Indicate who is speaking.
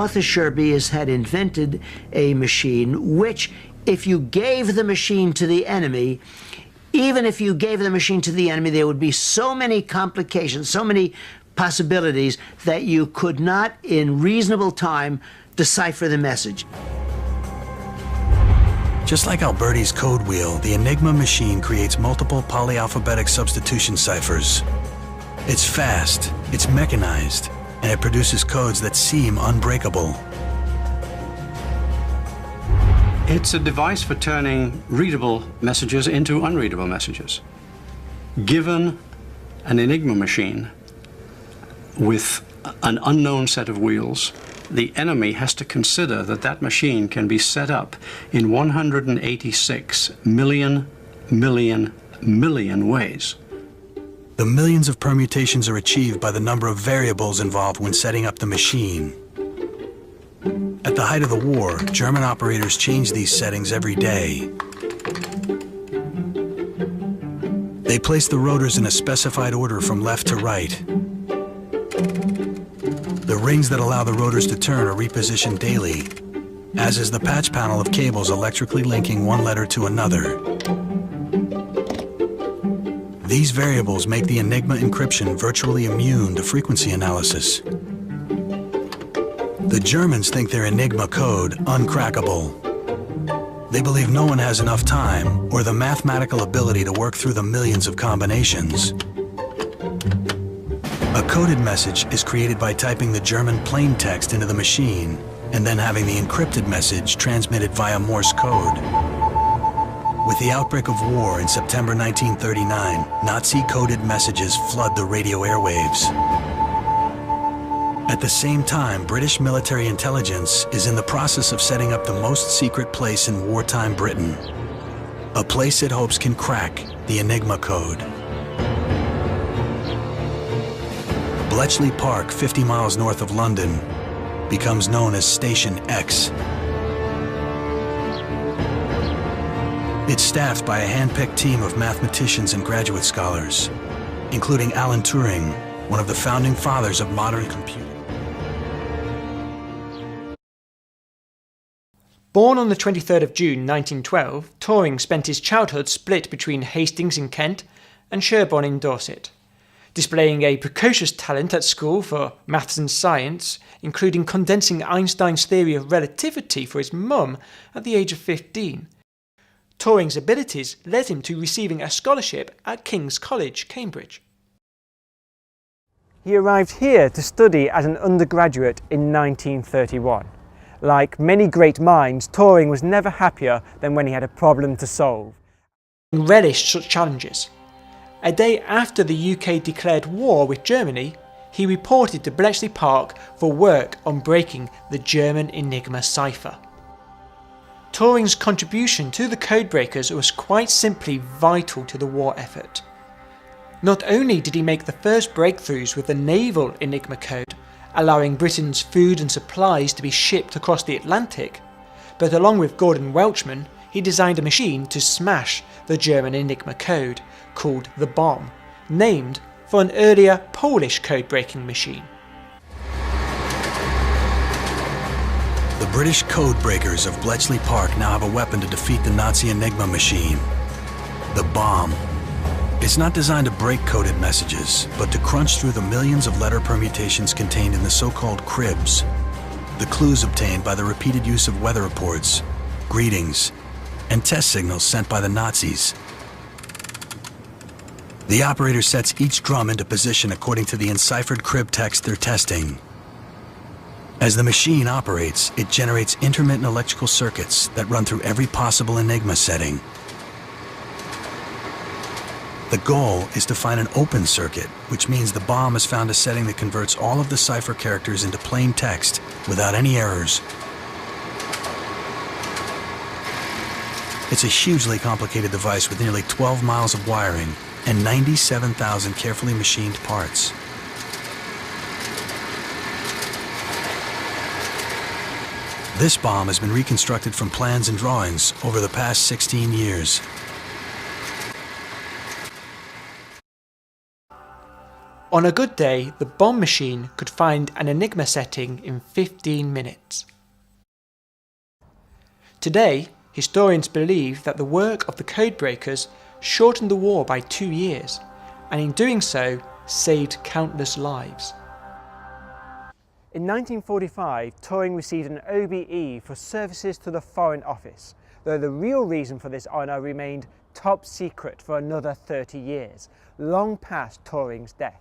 Speaker 1: Arthur Scherbius had invented a machine which, if you gave the machine to the enemy, even if you gave the machine to the enemy, there would be so many complications, so many possibilities that you could not, in reasonable time, decipher the message.
Speaker 2: Just like Alberti's code wheel, the Enigma machine creates multiple polyalphabetic substitution ciphers. It's fast, it's mechanized, and it produces codes that seem unbreakable.
Speaker 3: It's a device for turning readable messages into unreadable messages. Given an Enigma machine with an unknown set of wheels, the enemy has to consider that that machine can be set up in 186 million ways.
Speaker 2: The millions of permutations are achieved by the number of variables involved when setting up the machine. At the height of the war, German operators changed these settings every day. They placed the rotors in a specified order from left to right. The rings that allow the rotors to turn are repositioned daily, as is the patch panel of cables electrically linking one letter to another. These variables make the Enigma encryption virtually immune to frequency analysis. The Germans think their Enigma code uncrackable. They believe no one has enough time or the mathematical ability to work through the millions of combinations. A coded message is created by typing the German plain text into the machine and then having the encrypted message transmitted via Morse code. With the outbreak of war in September 1939, Nazi-coded messages flood the radio airwaves. At the same time, British military intelligence is in the process of setting up the most secret place in wartime Britain. A place it hopes can crack the Enigma code. Bletchley Park, 50 miles north of London, becomes known as Station X. It's staffed by a hand-picked team of mathematicians and graduate scholars, including Alan Turing, one of the founding fathers of modern computing.
Speaker 4: Born on the 23rd of June 1912, Turing spent his childhood split between Hastings in Kent and Sherborne in Dorset, displaying a precocious talent at school for maths and science, including condensing Einstein's theory of relativity for his mum at the age of 15. Turing's abilities led him to receiving a scholarship at King's College, Cambridge. He arrived here to study as an undergraduate in 1931. Like many great minds, Turing was never happier than when he had a problem to solve, and relished such challenges. A day after the UK declared war with Germany, he reported to Bletchley Park for work on breaking the German Enigma cipher. Turing's contribution to the codebreakers was quite simply vital to the war effort. Not only did he make the first breakthroughs with the naval Enigma code, allowing Britain's food and supplies to be shipped across the Atlantic, but along with Gordon Welchman, he designed a machine to smash the German Enigma code, called the bomb, named for an earlier Polish code-breaking machine.
Speaker 2: The British code breakers of Bletchley Park now have a weapon to defeat the Nazi Enigma machine, the bomb. It's not designed to break coded messages, but to crunch through the millions of letter permutations contained in the so-called cribs, the clues obtained by the repeated use of weather reports, greetings, and test signals sent by the Nazis. The operator sets each drum into position according to the enciphered crib text they're testing. As the machine operates, it generates intermittent electrical circuits that run through every possible Enigma setting. The goal is to find an open circuit, which means the bomb has found a setting that converts all of the cipher characters into plain text without any errors. It's a hugely complicated device with nearly 12 miles of wiring and 97,000 carefully machined parts. This bomb has been reconstructed from plans and drawings over the past 16 years.
Speaker 4: On a good day, the bomb machine could find an Enigma setting in 15 minutes. Today, historians believe that the work of the codebreakers shortened the war by 2 years, and in doing so, saved countless lives. In 1945, Turing received an OBE for services to the Foreign Office, though the real reason for this honour remained top secret for another 30 years, long past Turing's death.